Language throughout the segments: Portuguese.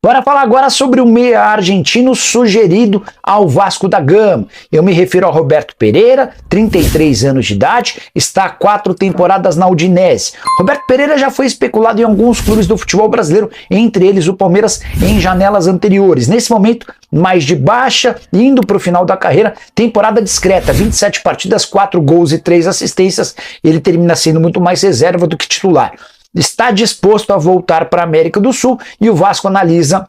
Bora falar agora sobre o meia argentino sugerido ao Vasco da Gama. Eu me refiro ao Roberto Pereira, 33 anos de idade, está há 4 temporadas na Udinese. Roberto Pereira já foi especulado em alguns clubes do futebol brasileiro, entre eles o Palmeiras, em janelas anteriores. Nesse momento, mais de baixa, indo para o final da carreira, temporada discreta, 27 partidas, 4 gols e 3 assistências, ele termina sendo muito mais reserva do que titular. Está disposto a voltar para a América do Sul e o Vasco analisa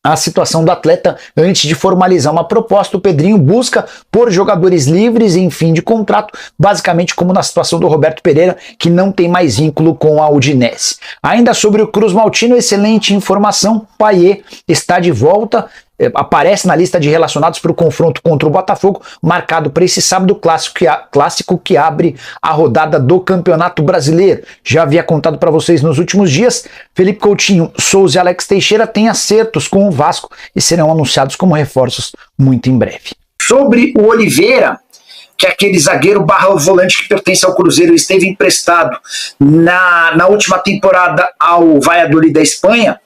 a situação do atleta antes de formalizar uma proposta. O Pedrinho busca por jogadores livres em fim de contrato, basicamente como na situação do Roberto Pereira, que não tem mais vínculo com a Udinese. Ainda sobre o Cruz Maltino, excelente informação, Payet está de volta, aparece na lista de relacionados para o confronto contra o Botafogo, marcado para esse sábado, clássico que abre a rodada do Campeonato Brasileiro. Já havia contado para vocês nos últimos dias, Felipe Coutinho, Souza e Alex Teixeira têm acertos com o Vasco e serão anunciados como reforços muito em breve. Sobre o Oliveira, que é aquele zagueiro barra volante que pertence ao Cruzeiro, esteve emprestado na última temporada ao Valladolid da Espanha.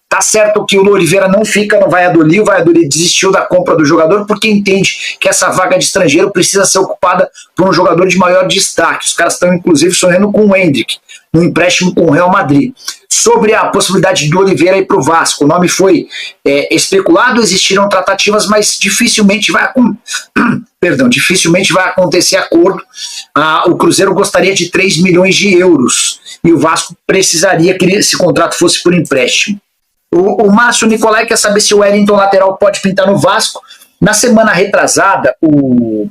Tá certo que o Oliveira não fica no Valladolid, o Valladolid desistiu da compra do jogador porque entende que essa vaga de estrangeiro precisa ser ocupada por um jogador de maior destaque. Os caras estão inclusive sonhando com o Hendrick, no empréstimo com o Real Madrid. Sobre a possibilidade do Oliveira ir para o Vasco, o nome foi especulado, existiram tratativas, mas dificilmente vai acontecer acordo. O Cruzeiro gostaria de 3 milhões de euros e o Vasco precisaria que esse contrato fosse por empréstimo. O Márcio Nicolai quer saber se o Wellington lateral pode pintar no Vasco. Na semana retrasada, o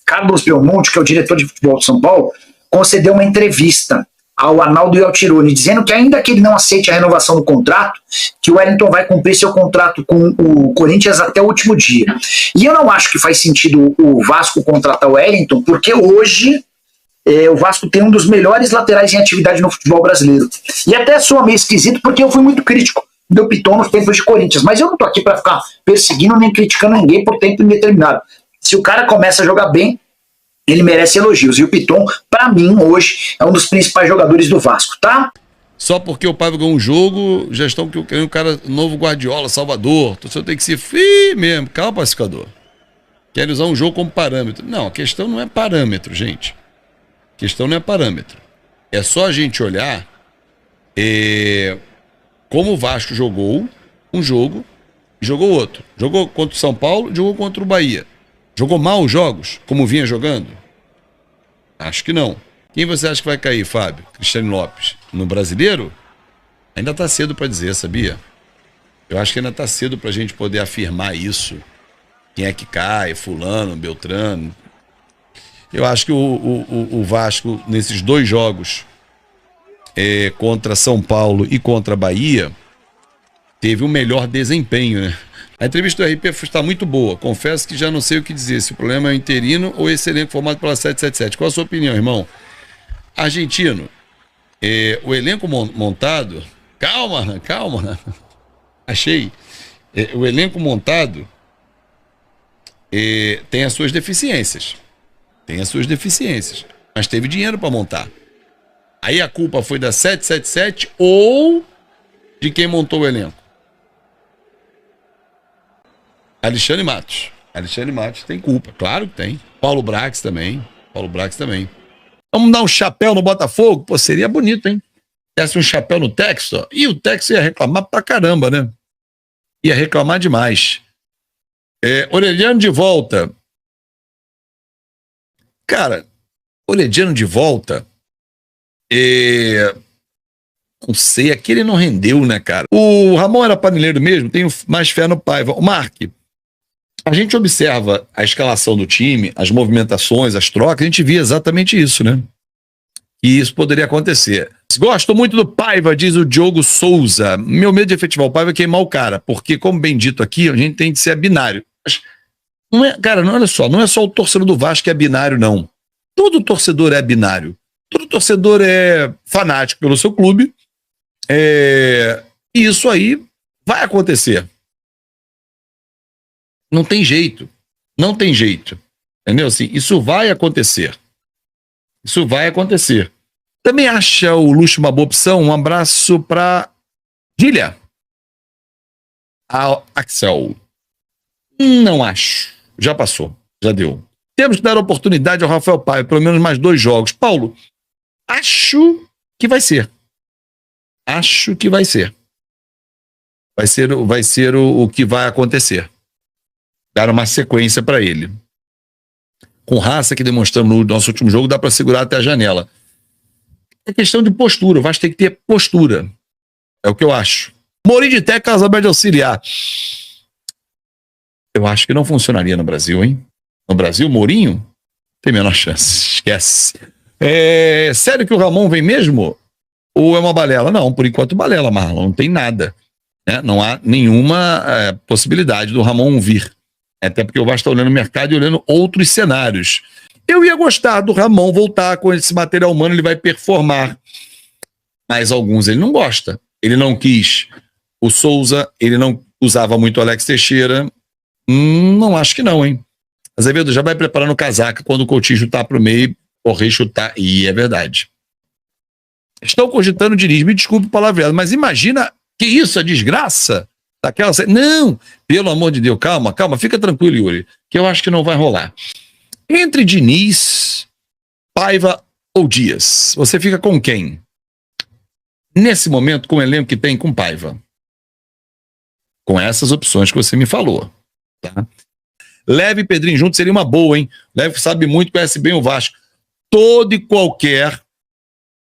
Carlos Belmonte, que é o diretor de futebol de São Paulo, concedeu uma entrevista ao Arnaldo Yaltironi, dizendo que ainda que ele não aceite a renovação do contrato, que o Wellington vai cumprir seu contrato com o Corinthians até o último dia. E eu não acho que faz sentido o Vasco contratar o Wellington, porque hoje o Vasco tem um dos melhores laterais em atividade no futebol brasileiro. E até soa meio esquisito, porque eu fui muito crítico do Piton nos tempos de Corinthians, mas eu não tô aqui para ficar perseguindo nem criticando ninguém por tempo indeterminado. Se o cara começa a jogar bem, ele merece elogios, e o Piton, para mim, hoje, é um dos principais jogadores do Vasco, tá? Só porque o Paiva ganhou um jogo, já estão querendo um cara novo Guardiola, Salvador, então você tem que ser mesmo, calma, pacificador. Querem usar um jogo como parâmetro. Não, a questão não é parâmetro, gente. A questão não é parâmetro. É só a gente olhar como o Vasco jogou um jogo e jogou outro. Jogou contra o São Paulo, jogou contra o Bahia. Jogou mal os jogos, como vinha jogando? Acho que não. Quem você acha que vai cair, Fábio? Cristiano Lopes. No Brasileiro? Ainda está cedo para dizer, sabia? Eu acho que ainda está cedo para a gente poder afirmar isso. Quem é que cai? Fulano, Beltrano. Eu acho que o Vasco, nesses 2 jogos, contra São Paulo e contra Bahia, teve um melhor desempenho, né? A entrevista do RP está muito boa. Confesso que já não sei o que dizer, se o problema é o interino ou esse elenco formado pela 777. Qual a sua opinião, irmão? Argentino, o elenco montado... Calma. Achei. O elenco montado tem as suas deficiências. Mas teve dinheiro para montar. Aí a culpa foi da 777 ou de quem montou o elenco? Alexandre Matos tem culpa, claro que tem. Paulo Brax também. Vamos dar um chapéu no Botafogo? Pô, seria bonito, hein? Desse um chapéu no Texas, ó. E o Texas ia reclamar pra caramba, né? Ia reclamar demais. Orelhano de volta. Cara, Orelhano de volta... Não sei, aquele não rendeu, né, cara? O Ramon era paneleiro mesmo, tenho mais fé no Paiva. O Mark, a gente observa a escalação do time, as movimentações, as trocas, a gente via exatamente isso, né? E isso poderia acontecer. Gosto muito do Paiva, diz o Diogo Souza. Meu medo de efetivar o Paiva é queimar o cara, porque, como bem dito aqui, a gente tem de ser binário. Mas não é, cara, não, olha só, não é só o torcedor do Vasco que é binário, não. Todo torcedor é binário. Todo torcedor é fanático pelo seu clube. E isso aí vai acontecer. Não tem jeito. Entendeu? Assim, isso vai acontecer. Também acha o Luxo uma boa opção? Um abraço para Dília. Axel. Não acho. Já passou. Já deu. Temos que dar oportunidade ao Rafael Paiva, pelo menos mais 2 jogos. Paulo, acho que vai ser. Acho que vai ser. Vai ser o que vai acontecer. Dar uma sequência para ele. Com raça que demonstramos no nosso último jogo, dá para segurar até a janela. É questão de postura. O Vasco tem que ter postura. É o que eu acho. Mourinho de técnico, Casaberto de auxiliar. Eu acho que não funcionaria no Brasil, hein? No Brasil, Mourinho? Tem menor chance. Esquece. Sério que o Ramon vem mesmo? Ou é uma balela? Não, por enquanto balela, Marlon. Não tem nada. Né? Não há nenhuma possibilidade do Ramon vir. Até porque o Vasco está olhando o mercado e olhando outros cenários. Eu ia gostar do Ramon voltar com esse material humano, ele vai performar. Mas alguns ele não gosta. Ele não quis o Souza, ele não usava muito o Alex Teixeira. Não acho que não, hein? Azevedo já vai preparando o casaca quando o Coutinho chutar pro meio, correr chutar. E é verdade. Estão cogitando o Diniz, me desculpe o palavreado, mas imagina que isso, a desgraça daquela... Não, pelo amor de Deus, calma, fica tranquilo, Yuri, que eu acho que não vai rolar. Entre Diniz, Paiva ou Dias, você fica com quem? Nesse momento, com o elenco que tem, com Paiva. Com essas opções que você me falou. Tá? Leve Pedrinho junto seria uma boa, hein? Leve sabe muito, conhece bem o Vasco. Todo e qualquer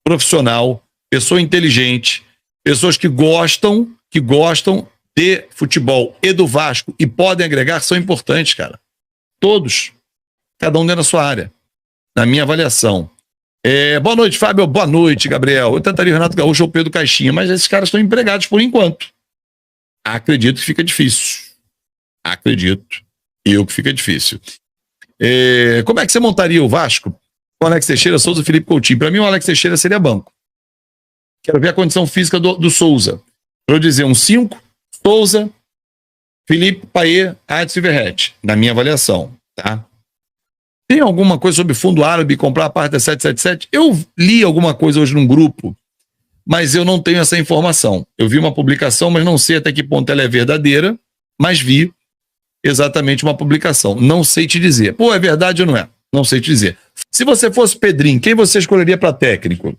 profissional, pessoa inteligente, pessoas que gostam de futebol e do Vasco e podem agregar, são importantes, cara. Todos. Cada um dentro da sua área. Na minha avaliação. Boa noite, Fábio. Boa noite, Gabriel. Eu tentaria o Renato Gaúcho ou o Pedro Caixinha, mas esses caras estão empregados por enquanto. Acredito que fica difícil. Acredito. Eu que fica difícil. Como é que você montaria o Vasco com o Alex Teixeira, Souza e Felipe Coutinho? Para mim, o Alex Teixeira seria banco. Quero ver a condição física do Souza. Para eu dizer um 5, Souza, Felipe, Payet, Adson e Verratti, na minha avaliação. Tá? Tem alguma coisa sobre fundo árabe, comprar a parte da 777? Eu li alguma coisa hoje num grupo, mas eu não tenho essa informação. Eu vi uma publicação, mas não sei até que ponto ela é verdadeira, mas vi exatamente uma publicação. Não sei te dizer. Pô, é verdade ou não é? Não sei te dizer. Se você fosse Pedrinho, quem você escolheria para técnico?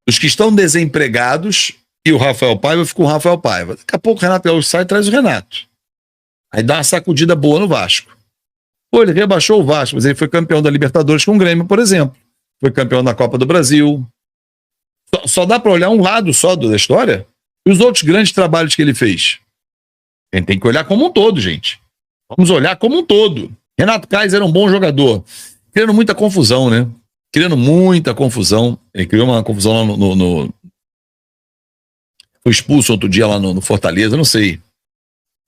Os que estão desempregados e o Rafael Paiva, eu fico com o Rafael Paiva. Daqui a pouco o Renato Gaúcho sai e traz o Renato. Aí dá uma sacudida boa no Vasco. Pô, ele rebaixou o Vasco, mas ele foi campeão da Libertadores com o Grêmio, por exemplo. Foi campeão da Copa do Brasil. Só dá para olhar um lado só da história? E os outros grandes trabalhos que ele fez? A gente tem que olhar como um todo, gente. Vamos olhar como um todo. Renato Kaiser era um bom jogador. Criando muita confusão, né? Criando muita confusão. Ele criou uma confusão lá Foi expulso outro dia lá no Fortaleza, não sei.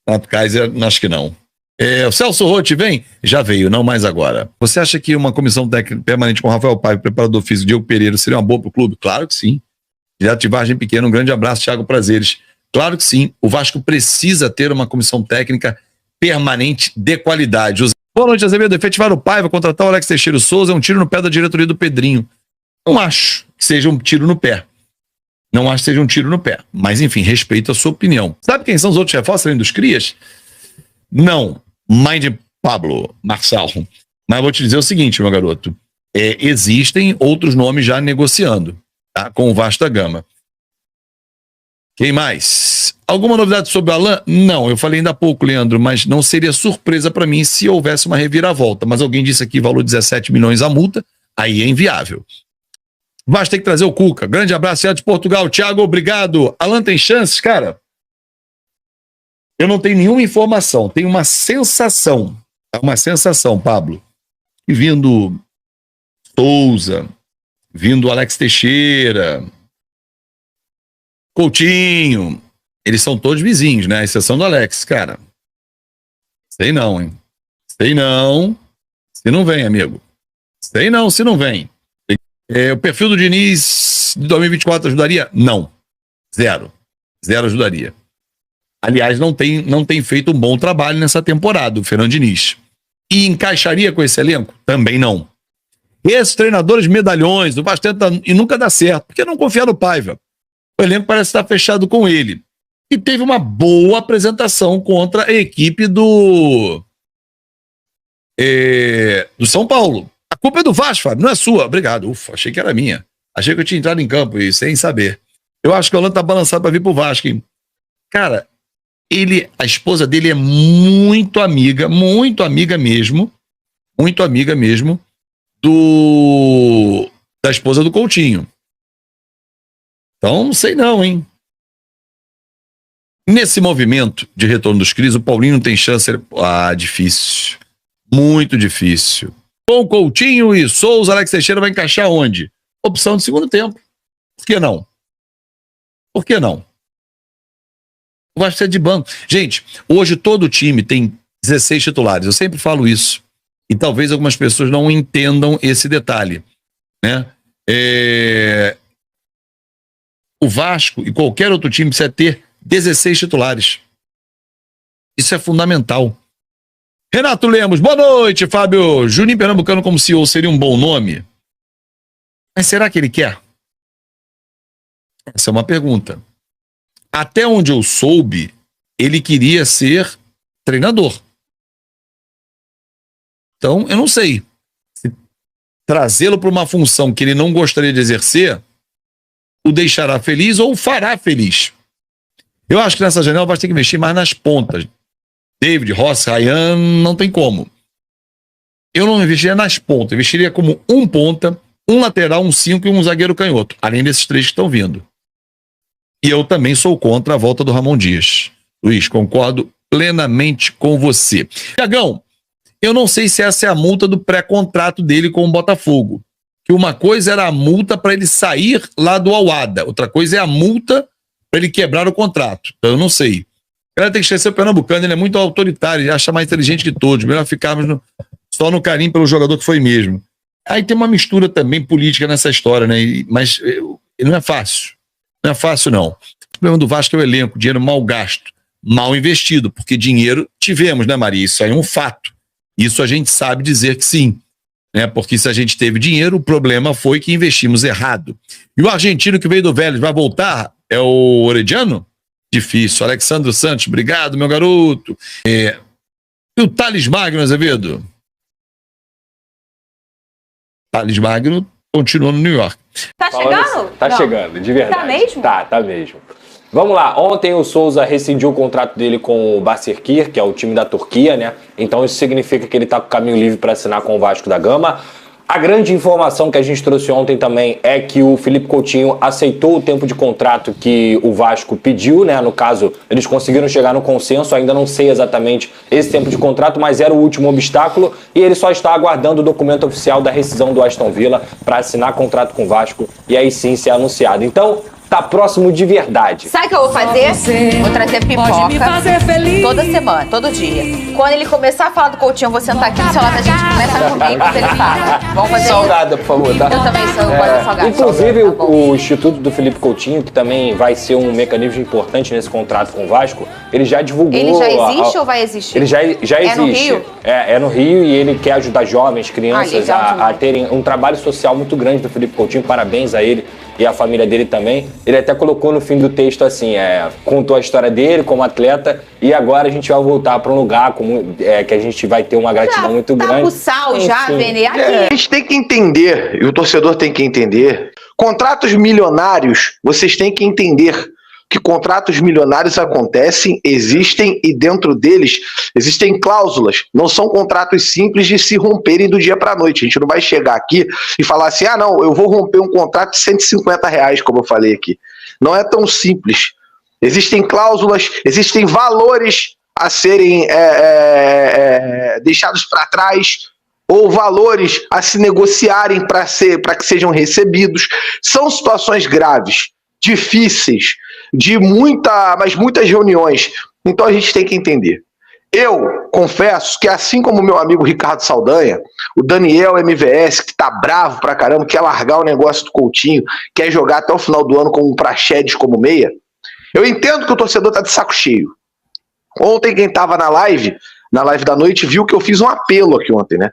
Renato Kaiser, acho que não. O Celso Rotti vem? Já veio, não mais agora. Você acha que uma comissão técnica permanente com Rafael Paiva, preparador físico, Diego Pereira, seria uma boa para o clube? Claro que sim. Direto de Vargem Pequena, um grande abraço, Thiago Prazeres. Claro que sim. O Vasco precisa ter uma comissão técnica permanente de qualidade. Boa noite, Azevedo. Efetivar o Paiva, contratar o Alex Teixeira Souza é um tiro no pé da diretoria do Pedrinho. Não acho que seja um tiro no pé. Não acho que seja um tiro no pé. Mas, enfim, respeito a sua opinião. Sabe quem são os outros reforços além dos crias? Não. Mind Pablo, Marçal. Mas vou te dizer o seguinte, meu garoto. Existem outros nomes já negociando, tá? Com o Vasco da Gama. Quem mais? Alguma novidade sobre o Alain? Não, eu falei ainda há pouco, Leandro, mas não seria surpresa para mim se houvesse uma reviravolta. Mas alguém disse aqui, valor 17 milhões a multa, aí é inviável. Vasco tem que trazer o Cuca. Grande abraço, Thiago de Portugal. Thiago, obrigado. Alain tem chances, cara? Eu não tenho nenhuma informação, tenho uma sensação. É uma sensação, Pablo. E vindo Souza, vindo Alex Teixeira, Coutinho, eles são todos vizinhos, né? A exceção do Alex, cara. Sei não, hein? Sei não, se não vem, amigo. Sei não, se não vem. O perfil do Diniz de 2024 ajudaria? Não. Zero ajudaria. Aliás, não tem feito um bom trabalho nessa temporada, o Fernando Diniz. E encaixaria com esse elenco? Também não. Esses treinadores medalhões, o Vasco tenta e nunca dá certo. Por que não confiar no Paiva? O elenco parece estar fechado com ele. e teve uma boa apresentação contra a equipe do São Paulo. A culpa é do Vasco, Fábio, não é sua. Obrigado. Ufa, achei que era minha. Achei que eu tinha entrado em campo e sem saber. Eu acho que o Holanda tá balançado para vir pro Vasco, hein? Cara, a esposa dele é muito amiga mesmo, da esposa do Coutinho. Então, não sei não, hein? Nesse movimento de retorno dos cris, o Paulinho não tem chance. Difícil. Muito difícil. Com Coutinho e Souza, Alex Teixeira vai encaixar onde? Opção de segundo tempo. Por que não? Por que não? O Vasco precisa de banco. Gente, hoje todo time tem 16 titulares. Eu sempre falo isso. E talvez algumas pessoas não entendam esse detalhe, né? O Vasco e qualquer outro time precisa ter 16 titulares. Isso é fundamental. Renato Lemos, boa noite, Fábio. Juninho Pernambucano como CEO seria um bom nome? Mas será que ele quer? Essa é uma pergunta. Até onde eu soube, ele queria ser treinador. Então, eu não sei. Se trazê-lo para uma função que ele não gostaria de exercer, o deixará feliz ou o fará feliz. Eu acho que nessa janela vai ter que investir mais nas pontas. David, Ross, Ryan, não tem como. Eu não investiria nas pontas. Eu investiria como um ponta, um lateral, um 5 e um zagueiro canhoto. Além desses 3 que estão vindo. E eu também sou contra a volta do Ramon Dias. Luiz, concordo plenamente com você. Tiagão, eu não sei se essa é a multa do pré-contrato dele com o Botafogo. Que uma coisa era a multa para ele sair lá do Al-Wada. Outra coisa é a multa para ele quebrar o contrato. Então eu não sei. O cara tem que esquecer o Pernambucano, ele é muito autoritário, ele acha mais inteligente que todos. Melhor ficarmos só no carinho pelo jogador que foi mesmo. Aí tem uma mistura também política nessa história, né? Mas não é fácil. Não é fácil, não. O problema do Vasco é o elenco, dinheiro mal gasto, mal investido, porque dinheiro tivemos, né, Maria? Isso aí é um fato. Isso a gente sabe dizer que sim. Né? Porque se a gente teve dinheiro, o problema foi que investimos errado. E o argentino que veio do Vélez vai voltar? É o Orediano? Difícil. Alexandre Santos, obrigado, meu garoto. E o Thales Magno, Azevedo? Thales Magno continua no New York. Tá chegando? Tá chegando, de verdade. Tá mesmo? Tá mesmo. Vamos lá, ontem o Souza rescindiu o contrato dele com o Başakşehir, que é o time da Turquia, né? Então isso significa que ele tá com o caminho livre para assinar com o Vasco da Gama. A grande informação que a gente trouxe ontem também é que o Felipe Coutinho aceitou o tempo de contrato que o Vasco pediu, né? No caso, eles conseguiram chegar no consenso, ainda não sei exatamente esse tempo de contrato, mas era o último obstáculo e ele só está aguardando o documento oficial da rescisão do Aston Villa para assinar contrato com o Vasco e aí sim ser anunciado. Então, tá próximo de verdade. Sabe o que eu vou fazer? Vou trazer pipoca toda semana, todo dia. Quando ele começar a falar do Coutinho, eu vou sentar aqui do seu lado, a gente começa a comer enquanto ele fala. Vamos fazer Salgada, por favor, tá? Eu também sou, eu gosto de salgada. Inclusive, Tá o Instituto do Felipe Coutinho, que também vai ser um mecanismo importante nesse contrato com o Vasco, ele já divulgou... Ele já existe ou vai existir? Ele já existe. É no Rio? É no Rio e ele quer ajudar jovens, crianças legal a terem um trabalho social muito grande do Felipe Coutinho. Parabéns a ele e a família dele também. Ele até colocou no fim do texto assim, contou a história dele como atleta e agora a gente vai voltar para um lugar que a gente vai ter uma gratidão muito grande. Tá com sal já, Vene? Aqui. A gente tem que entender, e o torcedor tem que entender, contratos milionários, vocês têm que entender que contratos milionários acontecem, existem e dentro deles existem cláusulas. Não são contratos simples de se romperem do dia para a noite. A gente não vai chegar aqui e falar assim, não, eu vou romper um contrato de R$150, como eu falei aqui. Não é tão simples. Existem cláusulas, existem valores a serem deixados para trás, ou valores a se negociarem para que sejam recebidos. São situações graves, difíceis, de muitas reuniões. Então a gente tem que entender. Eu confesso que assim como meu amigo Ricardo Saldanha, o Daniel MVS, que tá bravo pra caramba, quer largar o negócio do Coutinho, quer jogar até o final do ano com um Praxedes como meia, eu entendo que o torcedor tá de saco cheio. Ontem quem tava na live da noite, viu que eu fiz um apelo aqui ontem, né?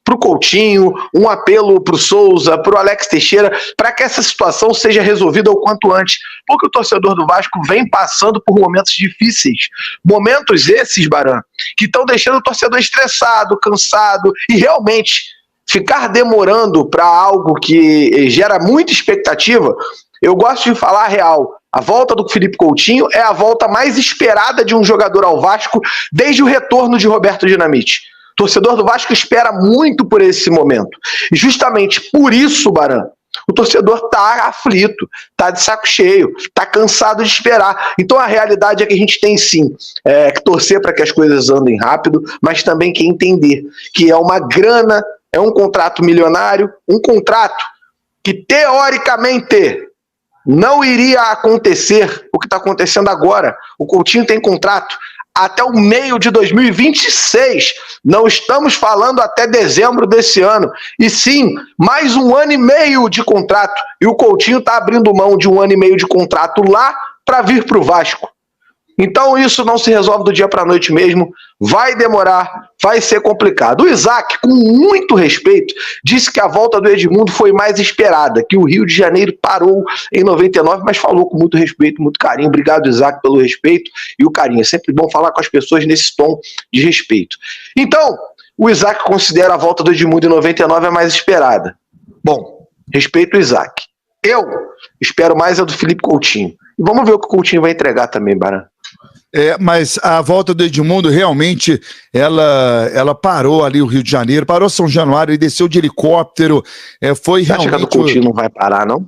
para o Coutinho, um apelo para o Souza, para o Alex Teixeira, para que essa situação seja resolvida o quanto antes, porque o torcedor do Vasco vem passando por momentos difíceis, momentos esses, Baran, que estão deixando o torcedor estressado, cansado, e realmente ficar demorando para algo que gera muita expectativa. Eu gosto de falar a real. A volta do Felipe Coutinho é a volta mais esperada de um jogador ao Vasco desde o retorno de Roberto Dinamite. O torcedor do Vasco espera muito por esse momento. E justamente por isso, Baran, o torcedor está aflito, está de saco cheio, está cansado de esperar. Então a realidade é que a gente tem sim que torcer para que as coisas andem rápido, mas também que entender que é uma grana, é um contrato milionário, um contrato que teoricamente não iria acontecer o que está acontecendo agora. O Coutinho tem contrato até o meio de 2026. Não estamos falando até dezembro desse ano. E sim, mais 1 ano e meio de contrato. E o Coutinho está abrindo mão de 1 ano e meio de contrato lá para vir para o Vasco. Então isso não se resolve do dia para a noite mesmo, vai demorar, vai ser complicado. O Isaac, com muito respeito, disse que a volta do Edmundo foi mais esperada, que o Rio de Janeiro parou em 99, mas falou com muito respeito, muito carinho. Obrigado, Isaac, pelo respeito e o carinho. É sempre bom falar com as pessoas nesse tom de respeito. Então, o Isaac considera a volta do Edmundo em 99 a mais esperada. Bom, respeito o Isaac. Eu espero mais a do Felipe Coutinho. E vamos ver o que o Coutinho vai entregar também, Baran. Mas a volta do Edmundo realmente ela parou ali o Rio de Janeiro, parou São Januário e desceu de helicóptero. Foi Você realmente. acha que a do Coutinho não vai parar, não?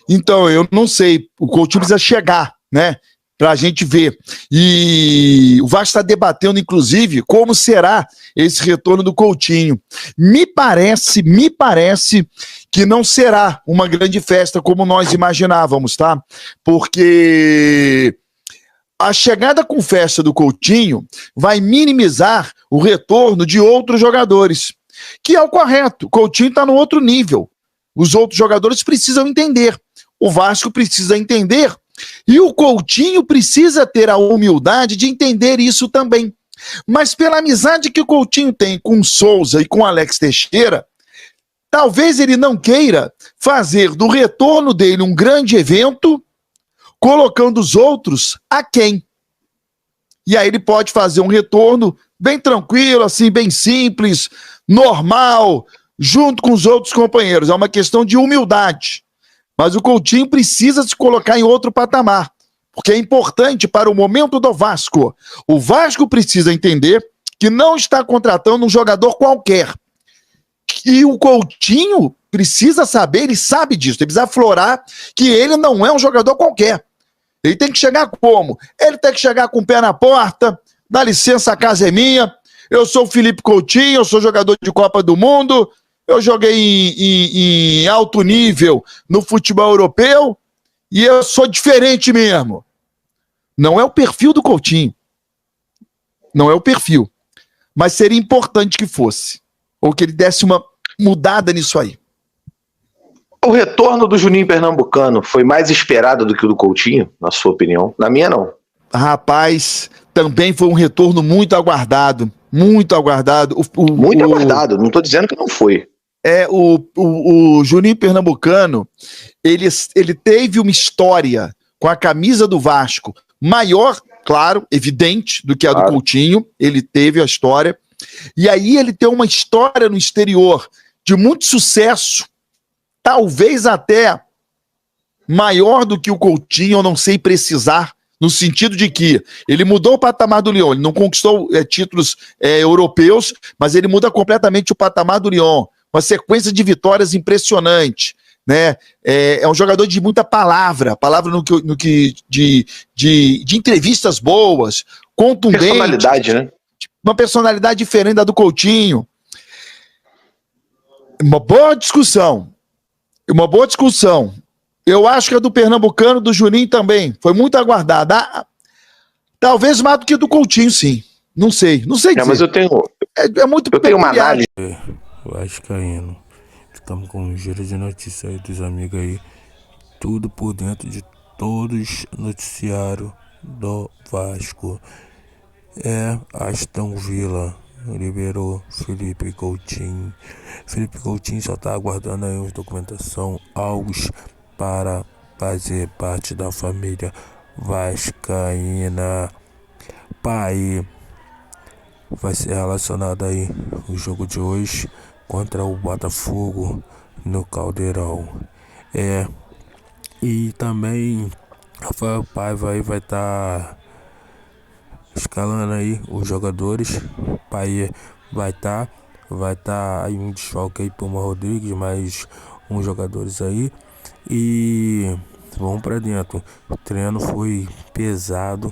Então, eu não sei. O Coutinho precisa chegar, né? Pra gente ver. E o Vasco está debatendo, inclusive, como será esse retorno do Coutinho. Me parece que não será uma grande festa como nós imaginávamos, tá? Porque a chegada com festa do Coutinho vai minimizar o retorno de outros jogadores, que é o correto. O Coutinho está no outro nível. Os outros jogadores precisam entender. O Vasco precisa entender. E o Coutinho precisa ter a humildade de entender isso também. Mas pela amizade que o Coutinho tem com o Souza e com o Alex Teixeira, talvez ele não queira fazer do retorno dele um grande evento, colocando os outros aquém. E aí ele pode fazer um retorno bem tranquilo, assim, bem simples, normal, junto com os outros companheiros. É uma questão de humildade. Mas o Coutinho precisa se colocar em outro patamar, porque é importante para o momento do Vasco. O Vasco precisa entender que não está contratando um jogador qualquer. E o Coutinho precisa saber, ele sabe disso, ele precisa aflorar que ele não é um jogador qualquer. Ele tem que chegar como? Ele tem que chegar com o pé na porta, dá licença, a casa é minha, eu sou o Felipe Coutinho, eu sou jogador de Copa do Mundo, eu joguei em alto nível no futebol europeu e eu sou diferente mesmo. Não é o perfil do Coutinho. Não é o perfil. Mas seria importante que fosse. Ou que ele desse uma mudada nisso aí. O retorno do Juninho Pernambucano foi mais esperado do que o do Coutinho, na sua opinião? Na minha, não. Rapaz, também foi um retorno muito aguardado. Muito aguardado. Muito aguardado, não estou dizendo que não foi. O Juninho Pernambucano, ele teve uma história com a camisa do Vasco maior, claro, evidente, do que a do Coutinho. Ele teve a história. E aí ele tem uma história no exterior de muito sucesso, talvez até maior do que o Coutinho, eu não sei precisar, no sentido de que ele mudou o patamar do Lyon, ele não conquistou títulos europeus, mas ele muda completamente o patamar do Lyon, uma sequência de vitórias impressionante, né? É um jogador de muita palavra de entrevistas boas, contundente. Personalidade, né? Uma personalidade diferente da do Coutinho. Uma boa discussão. Eu acho que a do Pernambucano, do Juninho também, foi muito aguardada. Talvez mais do que a do Coutinho, sim. Não sei dizer. Mas eu tenho... muito eu tenho uma análise. Vascaíno. Estamos com um giro de notícias aí dos amigos aí. Tudo por dentro de todos noticiário do Vasco. Aston Villa liberou Felipe Coutinho. Felipe Coutinho só tá aguardando aí uma documentação, algos para fazer parte da família vascaína. Pai, vai ser relacionado aí o jogo de hoje contra o Botafogo no Caldeirão. E também Rafael Paiva aí vai estar escalando aí os jogadores. Pai vai estar aí um desfalque aí Puma Rodrigues, mais uns jogadores aí. E vamos pra dentro. O treino foi pesado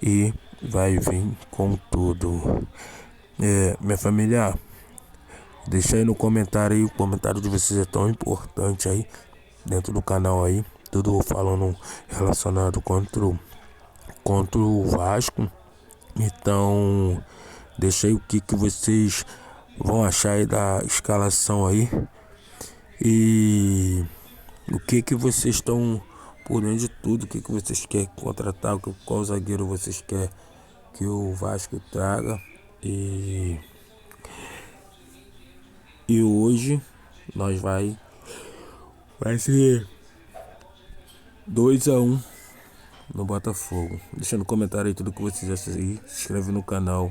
e vai vir com tudo. Minha família, deixa aí no comentário aí, o comentário de vocês é tão importante aí dentro do canal aí, tudo falando relacionado contra o Vasco. Então, deixa aí o que vocês vão achar aí da escalação aí e o que vocês estão por dentro de tudo, o que vocês querem contratar, qual zagueiro vocês querem que o Vasco traga. E hoje nós vai ser 2-1 no Botafogo. Deixa no comentário aí tudo que vocês acham aí. Se inscreve no canal,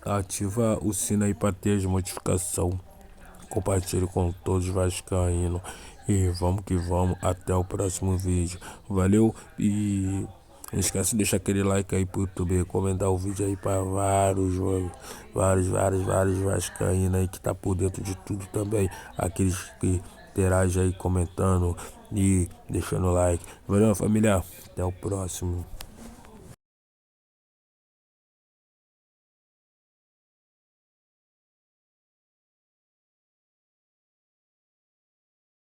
ativa o sino aí para ter as notificações. Compartilhe com todos os vascaínos. E vamos que vamos. Até o próximo vídeo. Valeu e não esquece de deixar aquele like aí pro YouTube, recomendar o vídeo aí para vários vascaínos aí que tá por dentro de tudo também. Aqueles que interagem aí comentando e deixando like. Valeu, família. Até o próximo.